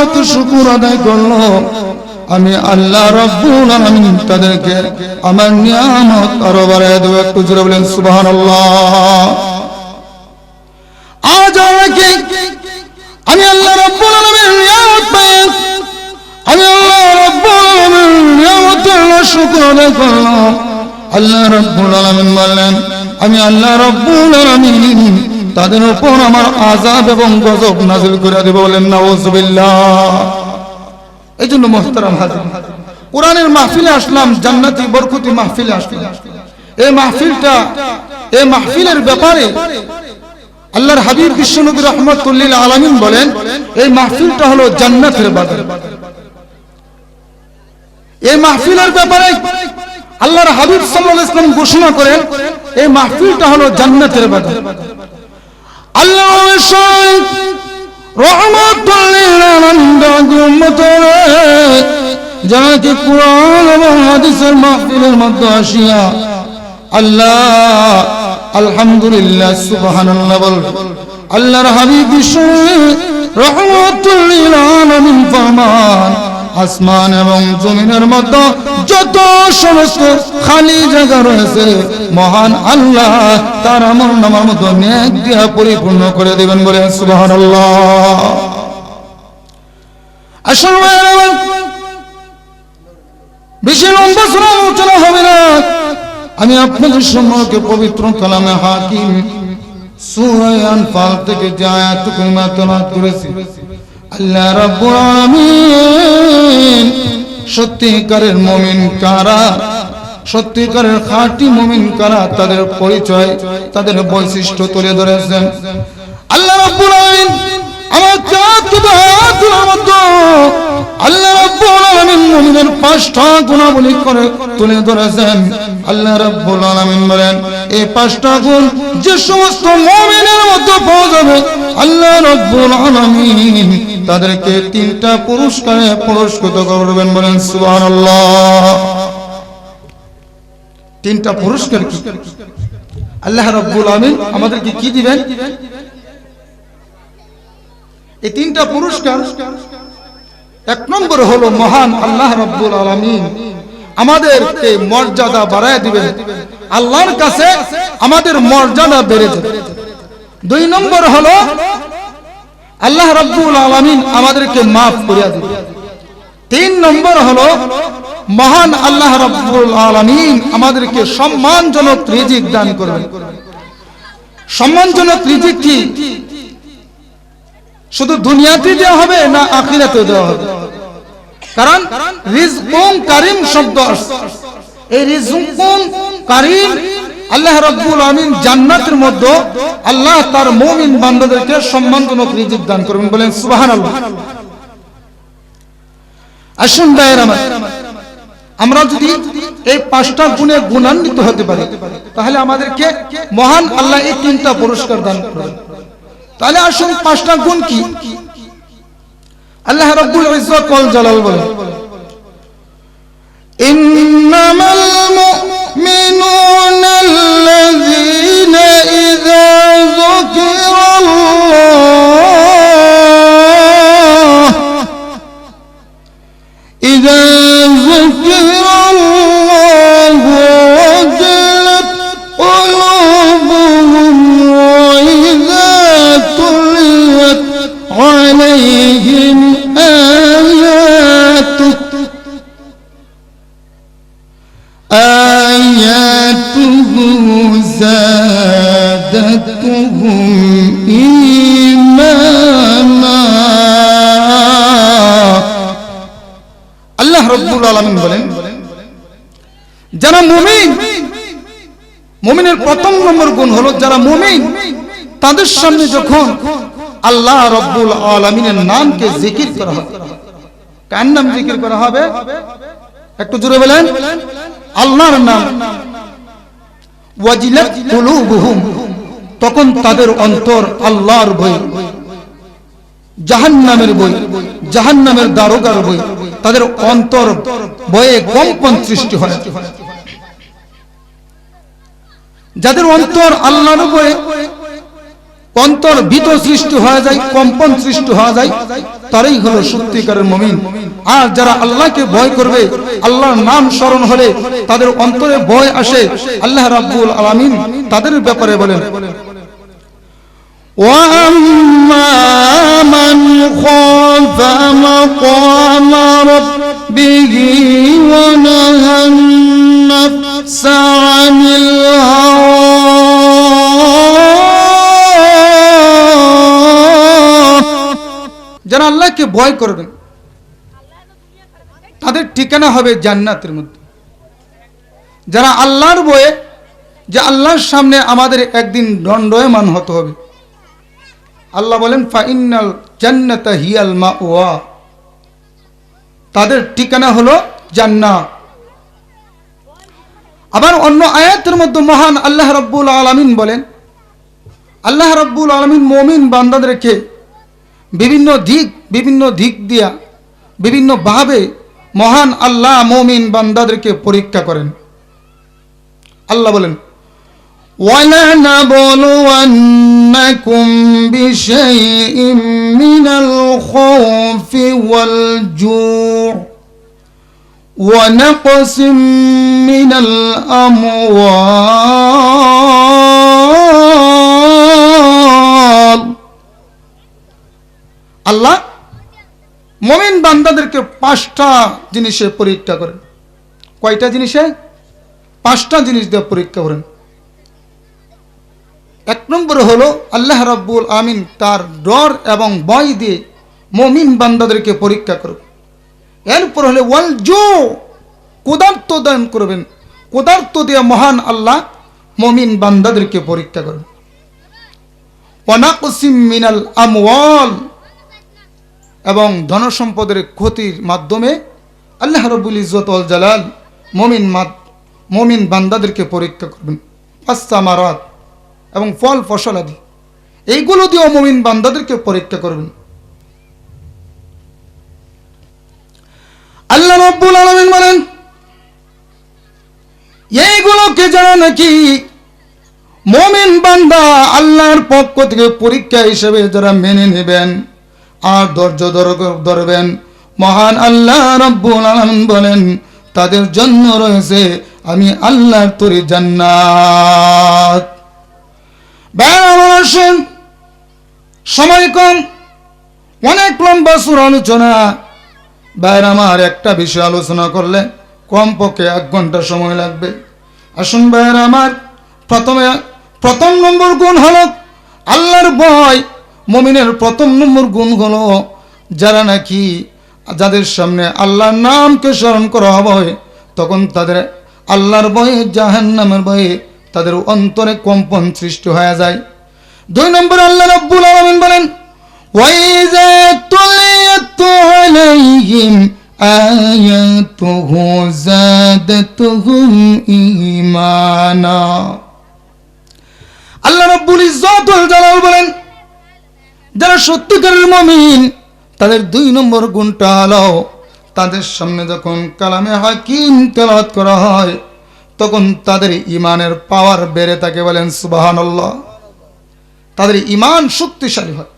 নিয়ামত শুকর আদায় করলো, আমি আল্লাহ রাব্বুল আলামিন তাদেরকে আমার নিয়ামত আরো বাড়ায় দেব। একটু জোরে বলেন সুবহানাল্লাহ। আজ আমাকে আমি আল্লাহ রাব্বুল আলামিনের নিয়ামত পেয়ে আমি আল্লাহ রাব্বুল আলামিনের নিয়ামতের শুকর আদায় করলাম। আল্লাহ রাব্বুল আলামিন বললেন, আমি আল্লাহ রাব্বুল আলামিন তাদের উপর আমার আযাব এবং গজব নাযিল করে দেব। বলেন নাউযুবিল্লাহ। এই জন্য মুহতারাম হাজির, কোরআনের মাহফিলে আসলাম, জান্নাতি বরকতি মাহফিলে আসলাম। এই মাহফিলের ব্যাপারে আল্লাহর হাবিব বিশ্বনবী রাহমাতুল লিল আলামিন বলেন, এই মাহফিলটা হলো জান্নাতের বাগান। এই মাহফিলের ব্যাপারে আল্লাহর হাবিব সাল্লাল্লাহু আলাইহি ওয়াসাল্লাম ঘোষণা করেন, এই মাহফিলটা হলো জান্নাতের বাগান। আল্লাহ রহমাতুল লিল আলামিন উম্মতরে যারা কি কুরআন এবং হাদিসের মাহফিলের মধ্যে আসিয়া আল্লাহ আলহামদুলিল্লাহ সুবহানাল্লাহ বল, আল্লাহর হাবিব বিশ্ব রহমাতুল লিল আলামিন ফরমান, আসমান এবং জমিনের মধ্যে যত সমস্ত খালি জায়গা রয়েছে মহান আল্লাহ তার আমলনামার মধ্যে নেক দিয়া পরিপূর্ণ করে দিবেন। বলে সুবহানাল্লাহ। আসলে বেশি লম্বা আলোচনা হবে না, আমি আপনাদের সম্মুখে পবিত্র কালামে হাকিম সূরা আনফাল থেকে যে আয়াতটুকু তেলাওয়াত করেছি, আল্লাহ রাব্বুল আলামিন সত্যিকারের মুমিন কারা, সত্যিকারের খাঁটি মুমিন কারা, তাদের পরিচয়, তাদের বৈশিষ্ট্য তুলে ধরেছেন। আল্লাহ রাব্বুল আলামিন আমার আল্লাহ রাব্বুল আলামিন মুমিনের 5টা গুণাবলী করে তুলে ধরেছেন। আল্লাহ রাব্বুল আলামিন বলেন, এই 5টা গুণ যে সমস্ত মুমিনের মধ্যে পাওয়া যাবে আল্লাহ রাব্বুল আলামিন তাদেরকে 3টা পুরস্কারে পুরস্কৃত করবেন। বলেন সুবহানাল্লাহ। 3টা পুরস্কার কি? আল্লাহ রাব্বুল আলামিন আমাদেরকে কি দিবেন? এই 3টা পুরস্কার, 1 নম্বর হলো মহান আল্লাহ রাব্বুল আলামিন আমাদেরকে মর্যাদা বাড়ায় দিবেন, আল্লাহর কাছে আমাদের মর্যাদা বেড়ে যাবে। 2 নম্বর হলো আল্লাহ রাব্বুল আলামিন আমাদেরকে maaf করে দিবেন। 3 নম্বর হলো মহান আল্লাহ রাব্বুল আলামিন আমাদেরকে সম্মানজনক রিজিক দান করবেন। সম্মানজনক রিজিক কি শুধু দুনিয়াতে দেওয়া হবে না আখিরাতে দেওয়া হবে? কারণ রিজকুন কারীম শব্দ আছে, এই রিজকুন কারীম আল্লাহ রাব্বুল আলামিন জান্নাতের মধ্যে আল্লাহ তার মুমিন বান্দাদেরকে সম্মানজনক রিজিক দান করবেন। বলেন সুবহানাল্লাহ। আসুন ভাইরা আমার, আমরা যদি এই 5টা গুণে গুণান্বিত হতে পারি তাহলে আমাদেরকে মহান আল্লাহ এই 3টা পুরস্কার দান করবেন। তাহলে আসুন 5টা গুণ কি? আল্লাহ রাব্বুল ইজ্জত ওয়াল জালাল বলেন, ইন্নামাল মুমিনুনা আল্লাযীনা ইযা যুকিরাল্লাহ ওয়াজিলাত কুলুবুহুম ওয়া ইযা তুলিয়াত আলাইহিম আয়াতুহু যাদাতুহুম ঈমানা। আল্লাহ রাব্বুল আলামিন বলেন, যারা মুমিন, মুমিনের 1ম নম্বর গুণ হলো যারা মুমিন তাদের সামনে যখন আল্লাহ রাব্বুল আলামিনের নামকে জিকির করা হবে, কার নাম জিকির করা হবে? একটু জোরে বলেন, আল্লাহর নাম। ওয়াজিলাত কুলুবুহুম, তখন তাদের অন্তর আল্লাহর ভয়, জাহান্নামের ভয়, জাহান্নামের দারোগার ভয়, তাদের অন্তর ভয়ে কম্পন সৃষ্টি হয়। যাদের অন্তর আল্লাহর ভয়ে অন্তর ভীত সৃষ্টি হয়ে যায়, কম্পন সৃষ্টি হয়ে যায়, তারাই হলো সত্যিকারের মুমিন। আর যারা আল্লাহকে ভয় করবে, আল্লাহর নাম স্মরণ হলে তাদের অন্তরে ভয় আসে, আল্লাহ রাব্বুল আলামিন তাদের ব্যাপারে বলেন, وَأَمَّا مَنْ خَافَ مَقَامَ رَبِّهِ وَنَهَى النَّفْسَ عَنِ الْهَوَى। যারা আল্লাহকে ভয় করবেন তাদের ঠিকানা হবে জান্নাতের মধ্যে। যারা আল্লাহর ভয়ে, যে আল্লাহর সামনে আমাদের একদিন দণ্ডায়মান হতে হবে, আল্লাহ বলেন ফাইনাল জান্নাতা হিয়াল মাওয়া, তাদের ঠিকানা হলো জান্নাত। আবার অন্য আয়াতের মধ্যে মহান আল্লাহ রাব্বুল আলামিন বলেন, আল্লাহ রাব্বুল আলামিন মুমিন বান্দাদেরকে বিভিন্ন দিক দিয়া বিভিন্ন ভাবে মহান আল্লাহ মুমিন বান্দাদেরকে পরীক্ষা করেন। আল্লাহ বলেন, وَلَنَبْلُوَنَّكُمْ بِشَيْءٍ مِّنَ الْخَوْفِ وَالْجُوعِ وَنَقْصٍ مِّنَ الْأَمْوَالِ। আল্লাহ মুমিন বান্দাদেরকে 5টা জিনিসে পরীক্ষা করেন। কয়টা জিনিসে? 5টা জিনিস দিয়ে পরীক্ষা করেন। 1 নম্বর হলো আল্লাহ রাব্বুল আমিন তার ডর এবং ভয় দিয়ে মুমিন বান্দাদেরকে পরীক্ষা করবেন। এরপর হলো ওয়াল জু, ক্ষুধার্ত দান করবেন, ক্ষুধার্ত দিয়ে মহান আল্লাহ মুমিন বান্দাদেরকে পরীক্ষা করবেন। ওয়ানাকসিম মিনাল আমওয়াল, এবং ধনসম্পদের ক্ষতির মাধ্যমে আল্লাহ রাব্বুল ইজ্জত ওয়াল জালাল মুমিন বান্দাদেরকে পরীক্ষা করবেন। আস-সামারাত, এবং ফল ফসল আদি, এইগুলো দিয়েও মুমিন বান্দাদেরকে পরীক্ষা করবেন। আল্লাহ রাব্বুল আলামিন বলেন, এইগুলোকে যারা নাকি মুমিন বান্দা আল্লাহর পক্ষ থেকে পরীক্ষা হিসেবে যারা মেনে নেবেন আর ধৈর্য ধরবেন, মহান আল্লাহ রাব্বুল আলামিন বলেন তাদের জন্য রয়েছে আমি আল্লাহর তৈরি জান্নাত। সময় কম, অনেক লম্বা সুর আলোচনা। বাইর আমার একটা বিষয় আলোচনা করলে কমপক্ষে 1 ঘন্টা সময় লাগবে। আসুন বাইর আমার, প্রথম নম্বর গুণ হলো আল্লাহর ভয়। মুমিনের প্রথম নম্বর গুণ হলো যাদের সামনে আল্লাহর নামকে স্মরণ করা হবে তখন তাদের আল্লাহর ভয়ে, জাহান্নামের ভয়ে তাদের অন্তরে কম্পন সৃষ্টি হয়ে যায়। 2 নম্বর আল্লাহ রাব্বুল আলামিন বলেন, ওয়াইযা তুলিয়াত আলাইহিম আয়াতুহু যাদাতুহুম ঈমানা। আল্লাহ রাব্বুল ইজ্জত ওয়াল জালাল বলেন, যারা সত্যিকারের মুমিন তাদের 2 নম্বর গুণটা হলো তাদের সামনে যখন কালামে হাকিম তেলাওয়াত করা হয় তখন তাদের ইমানের পাওয়ার বেড়ে থাকে। বলেন সুবহানাল্লাহ। তাদের ইমান শক্তিশালী হয়।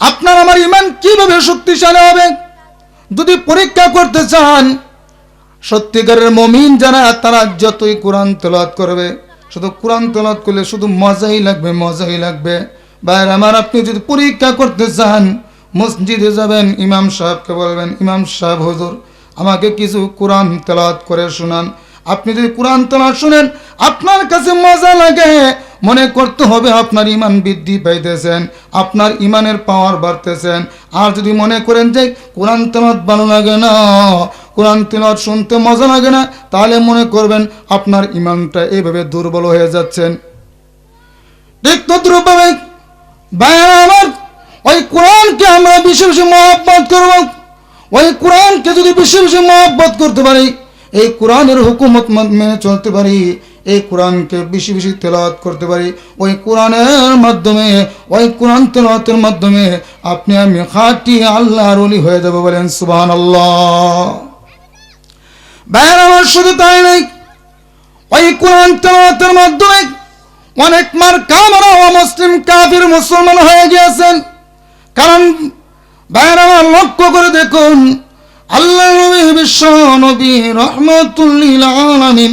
আপনার আমার ইমান কিভাবে শক্তিশালী হবে? যদি পরীক্ষা করতে চান, সত্যিকারের মুমিন যারা, তারা যতই কোরআন তেলাওয়াত করবে, শুধু কোরআন তেলাওয়াত করলে শুধু মজাই লাগবে। ভাইরা আমার, আপনি যদি পরীক্ষা করতে চান, মসজিদে যাবেন, ইমাম সাহেবকে বলবেন, ইমাম সাহেব হুজুর আমাকে কিছু কোরআন তেলাওয়াত করে শোনান। আপনি যদি কোরআন তেলাওয়াত শুনেন, আপনার কাছে মজা লাগে, মনে করতে হবে আপনার ইমান বৃদ্ধি পাইতেছেন, আপনার ইমানের পাওয়ার বাড়তেছেন। আর যদি মনে করেন যে কোরআন তেলাওয়াত ভালো লাগে না, কোরআন তেলাওয়াত শুনতে মজা লাগে না, তাহলে মনে করবেন আপনার ইমানটা এইভাবে দুর্বল হয়ে যাচ্ছেন। ঠিক তদ্রূপভাবে ভাইরা আমার, ওই কোরআনকে আমরা বেশি বেশি মহব্বত করব। ওই কোরআনকে যদি বেশি বেশি মহব্বত করতে পারি, এই কোরআনের হুকুমত মেনে চলতে পারি, এই কোরআনকে বেশি বেশি তেলাওয়াত করতে পারি, ওই কোরআনের মাধ্যমে, ওই কোরআন তেলাওয়াতের মাধ্যমে আপনি আমি খাঁটি আল্লাহর ওলি হয়ে যাব। বলেন সুবহানাল্লাহ। ভাইরা আমার, শুধু তাই নয়, ওই কোরআন তেলাওয়াতের মাধ্যমে অনেক মার কামরা অমুসলিম কাফির মুসলমান হয়ে গিয়েছেন। কারণ ভাইরা লক্ষ্য করে দেখুন, আল্লাহ নবী বিশ্ব নবী রাহমাতুল লিল আলামিন,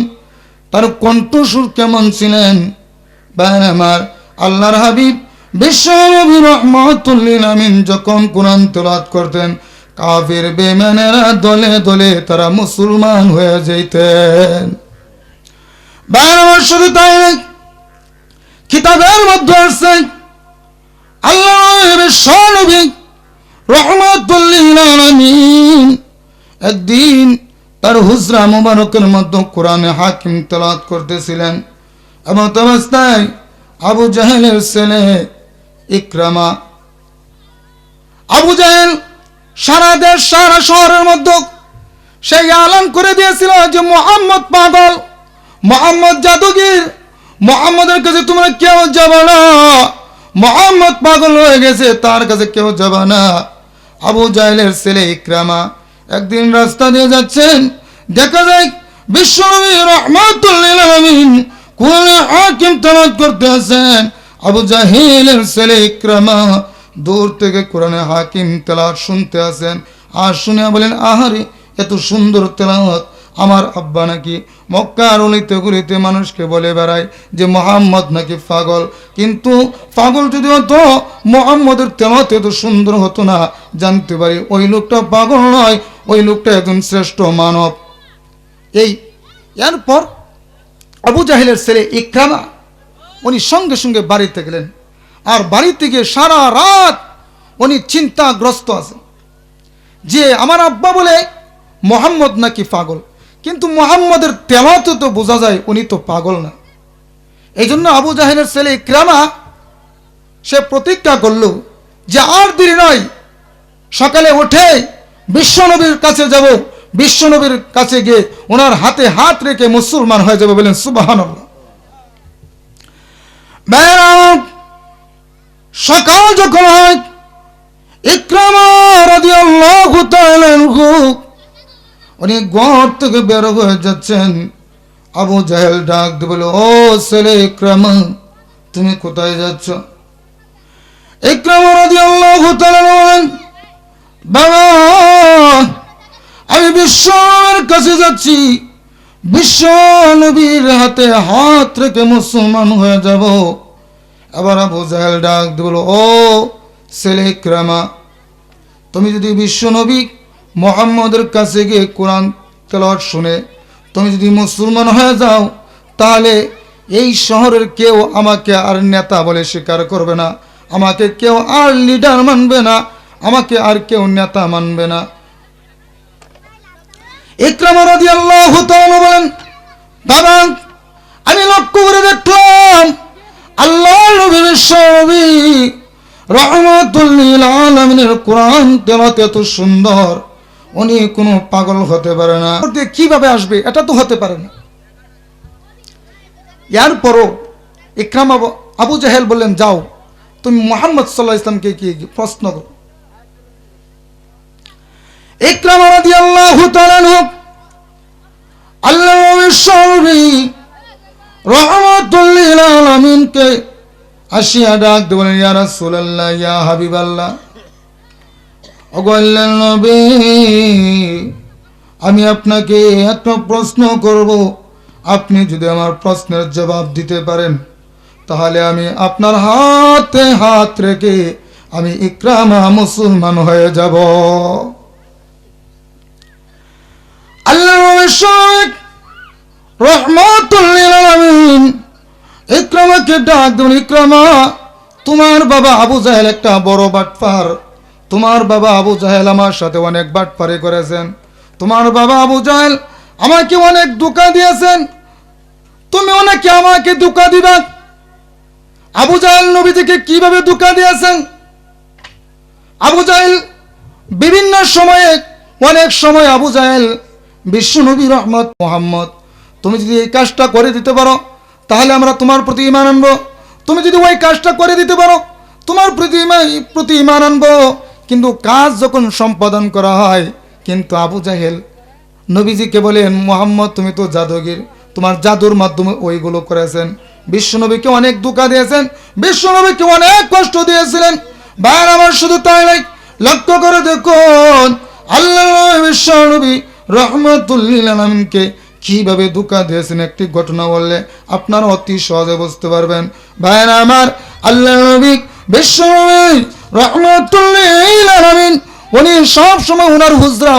তার কণ্ঠস্বর কেমন ছিলেন। ভাইরা আমার, আল্লাহর হাবিব বিশ্ব নবী রাহমাতুল লিল আলামিন যখন কোরআন তেলাওয়াত করতেন, কাফির বেঈমানেরা দলে দলে তারা মুসলমান হয়ে যেতেন। ভাইরা আমার, শুধু তাই নয়, কিতাবের মধ্যে আছে আল্লাহর বিশ্ব নবী রাহমাতুল লিল আলামিন একদিন তার হুজরা মুবারকের মধ্যে কোরআনে হাকিম তেলাওয়াত করতেছিলেন। এমন অবস্থায় আবু জাহেলের ছেলে ইকরামা, আবু জাহেল সারা দেশ সারা শহরের মধ্যে সেই আলান করে দিয়েছিল যে মুহাম্মদ পাগল, মুহাম্মদ জাদুগির, মুহাম্মদের কাছে তোমরা কেউ যাবে না, মুহাম্মদ পাগল হয়ে গেছে, তার কাছে কেউ যাবে না। আবু জাহেলের ছেলে ইকরামা একদিন রাস্তা দিয়ে যাচ্ছেন, দেখা যায় বিশ্বনবী রাহমাতুল লিল আলামিন কোরআনে হাকিম তেলাওয়াত করতে আছেন। আবু জাহেলের ছেলে ইকরামা দূর থেকে কোরআনে হাকিম তেলাওয়াত শুনতে আছেন। আর শুনে বলেন, আহারে এত সুন্দর তেলাওয়াত, আমার আব্বা নাকি মক্কার অলিতে গলিতে মানুষকে বলে বেড়ায় যে মুহাম্মদ নাকি পাগল, কিন্তু পাগল যদি হতো মুহাম্মদের তেলাওয়াত এত সুন্দর হতো না। জানতে পারি ওই লোকটা পাগল নয়, ওই লোকটা একজন শ্রেষ্ঠ মানব। এরপর আবু জাহেলের ছেলে ইকরামা উনি সঙ্গে সঙ্গে বাড়িতে গেলেন। আর বাড়িতে গিয়ে সারা রাত উনি চিন্তাগ্রস্ত আছেন যে আমার আব্বা বলে মুহাম্মদ নাকি পাগল, কিন্তু মুহাম্মদের তেলাওয়াতে তো বোঝা যায় উনি তো পাগল না। এই জন্য আবু জাহেলের ছেলে ইকরামা সে প্রতিজ্ঞা করল যে আর দেরি নয়, সকালে উঠে বিশ্বনবীর কাছে যাব, বিশ্বনবীর কাছে গিয়ে ওনার হাতে হাত রেখে মুসলমান হয়ে যাবে। বলেন সুবহানাল্লাহ। সকাল যখন হয়, ইকরামা রাদিয়াল্লাহু তাআলা আনহু উনি ঘর থেকে বের হয়ে যাচ্ছেন। আবু জাহেল ডাক দিয়ে বলে, ও ছেলে ইকরামা, তুমি কোথায় যাচ্ছ? ইকরামা রাদিয়াল্লাহু তাআলা বলেন, বাবা আমি বিশ্বনবীর কাছে যাচ্ছি, বিশ্বনবীর হাতে হাত রেখে মুসলমান হয়ে যাব। আবার আবু জাহেল ডাক দিয়ে বলো, ও ছেলে ইকরামা, তুমি যদি বিশ্বনবী মুহাম্মদের কাছে গিয়ে কোরআন তেলাওয়াত শুনে তুমি যদি মুসলমান হয়ে যাও, তাহলে এই শহরের কেউ আমাকে আর নেতা বলে স্বীকার করবে না, আমাকে কেউ আর লিডার মানবে না, আমাকে আর কেউ নেতা মানবে না। ইকরামা রাদিয়াল্লাহু তাআলা বলেন, বাবা আমি লক্ষ্য করে দেখলাম আল্লাহর নবী বিশ্বনবী রাহমাতুল লিল আলামিনের কোরআন তেলাওয়াত এত সুন্দর, উনি কোনো পাগল হতে পারে না। কিভাবে আসবে? এটা তো হতে পারে না। এরপরও ইকরামা আবু জাহেল বললেন, যাও তুমি মুহাম্মদ সাল্লাল্লাহু আলাইহি ওয়াসাল্লামকে কি প্রশ্ন করো। ইকরামা রাদিয়াল্লাহু তাআলা আনহু আল্লাহর নবী রাহমাতুল লিল আলামিনকে আসিয়া ডাক দিয়ে বলেন, ইয়া রাসূলুল্লাহ, ইয়া হাবিবাল্লাহ, ওগো আল্লাহর নবী, আমি আপনাকে একটা প্রশ্ন করব, আপনি যদি আমার প্রশ্নের জবাব দিতে পারেন তাহলে আমি আপনার হাতে হাত রেখে আমি ইকরামা মুসলমান হয়ে যাব। আল্লাহর নবী রাহমাতুল লিল আলামিন ইকরামাকে ডাক দিলেন, ইকরামা তোমার বাবা আবু জাহেল একটা বড় বাটপার, তোমার বাবা আবু জাহেল আমার সাথে অনেক বাটপারি করেছেন, তোমার বাবা আবু জাহেল আমাকে অনেক ধোঁকা দিয়েছেন, তুমি অনেকে আমাকে ধোঁকা দিবা। আবু জাহেল নবীজিকে কিভাবে ধোঁকা দিয়েছেন? আবু জাহেল বিভিন্ন সময়ে, অনেক সময় আবু জাহেল বিশ্বনবী রহমত মুহাম্মদ, তুমি যদি এই কাজটা করে দিতে পারো তাহলে আমরা তোমার প্রতি ঈমান আনবো, তুমি যদি ওই কাজটা করে দিতে পারো তোমার প্রতি ঈমান আনবো। কিন্তু কাজ যখন সম্পাদন করা হয়, কিন্তু আবু জাহেল নবীজিকে বলেন, মুহাম্মদ তুমি তো জাদুগির, তোমার জাদুর মাধ্যমে ওইগুলো করেছেন, বিশ্বনবীকে অনেক ধোঁকা দিয়েছেন, বিশ্বনবীকে অনেক কষ্ট দিয়েছিলেন। ভাইয়ের আমার, শুধু তাই নয়, লক্ষ্য করে দেখুন আল্লাহ বিশ্বনবী রহমাতুল্লিল আলামিনকে কিভাবে ধোঁকা দিয়েছেন। একটি ঘটনা বললে আপনারা অতি সহজে বুঝতে পারবেন। ভাইয়ের আমার, আল্লাহ নবী বিশ্বনবী রহমাতুল্লিল আলামিন উনি সব সময় ওনার হুজরা